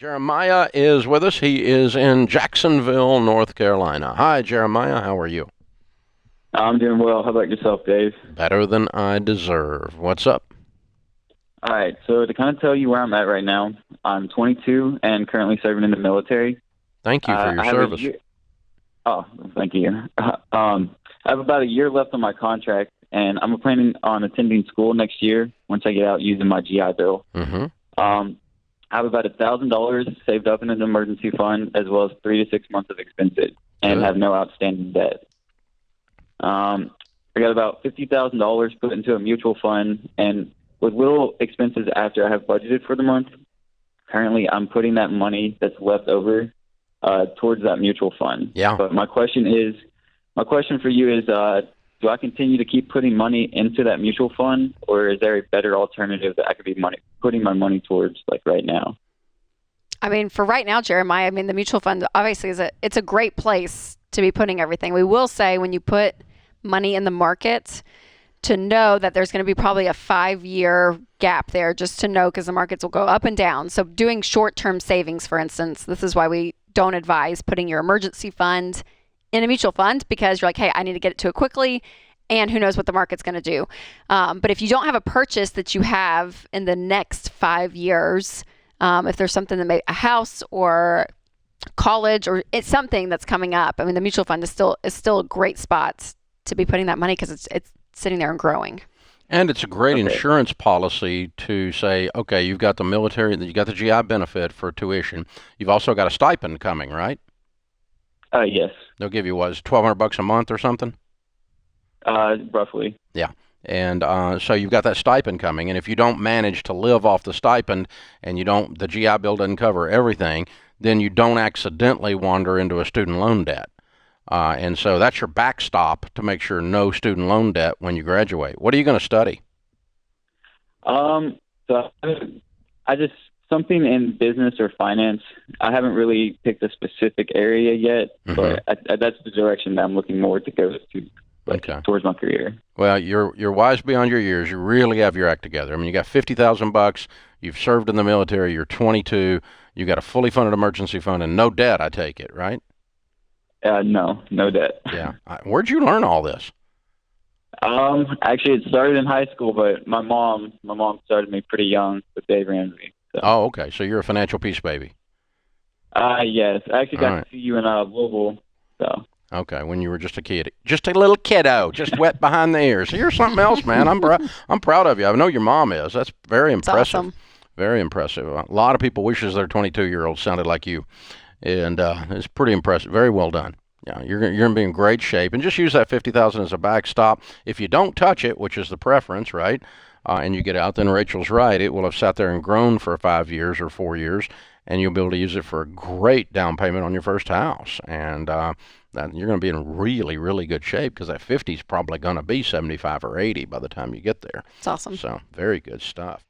Jeremiah is with us. He is in Jacksonville, North Carolina. Hi, Jeremiah. How are you? I'm doing well. How about yourself, Dave? Better than I deserve. What's up? All right. So to kind of tell you where I'm at right now, I'm 22 and currently serving in the military. Thank you for your I have a service. year. Oh, thank you. I have about a year left on my contract, and I'm planning on attending school next year once I get out using my GI Bill. Mm-hmm. I have about $1,000 saved up in an emergency fund, as well as 3 to 6 months of expenses, and Good. have no outstanding debt. I got about $50,000 put into a mutual fund, and with little expenses after I have budgeted for the month, currently I'm putting that money that's left over towards that mutual fund. Yeah. But my question for you is, do I continue to keep putting money into that mutual fund, or is there a better alternative that I could be putting my money towards, like right now? I mean, for right now, Jeremiah, I mean, the mutual fund obviously it's a great place to be putting everything. We will say when you put money in the market, to know that there's going to be probably a 5-year gap there, just to know, because the markets will go up and down. So doing short-term savings, for instance, this is why we don't advise putting your emergency fund in a mutual fund, because you're like, hey, I need to get it to it quickly, and who knows what the market's going to do. But if you don't have a purchase that you have in the next 5 years, if there's something that may a house or college, or it's something that's coming up, I mean, the mutual fund is still a great spot to be putting that money, because it's sitting there and growing. And it's a great Okay. insurance policy to say, okay, you've got the military, you got the GI benefit for tuition. You've also got a stipend coming, right? Yes, They'll give you, what, is it $1,200 a month or something? roughly. Yeah. And so you've got that stipend coming, and if you don't manage to live off the stipend and the GI Bill doesn't cover everything, then you don't accidentally wander into a student loan debt. And so that's your backstop to make sure no student loan debt when you graduate. What are you going to study? So I just something in business or finance. I haven't really picked a specific area yet, but that's the direction that I'm looking more to go to, Okay. towards my career. Well, you're wise beyond your years. You really have your act together. I mean, you got $50,000. You've served in the military. You're 22. You got a fully funded emergency fund and no debt. I take it, right? No debt. Yeah. Where'd you learn all this? Actually, it started in high school, but my mom started me pretty young with Dave Ramsey. So. Oh, okay. So you're a financial peace baby. Yes, I actually got All right. to see you in Louisville. So. Okay, when you were just a kid, just a little kiddo, just wet behind the ears. So you're something else, man. I'm proud of you. I know your mom is. That's very It's impressive. awesome. Very impressive. A lot of people wishes their 22-year-old sounded like you, and it's pretty impressive. Very well done. Yeah, you're gonna be in great shape, and just use that $50,000 as a backstop. If you don't touch it, which is the preference, right, and you get out, then Rachel's right. It will have sat there and grown for 5 years or 4 years, and you'll be able to use it for a great down payment on your first house. And that you're going to be in really, really good shape, because that 50 is probably going to be 75 or 80 by the time you get there. It's awesome. So very good stuff.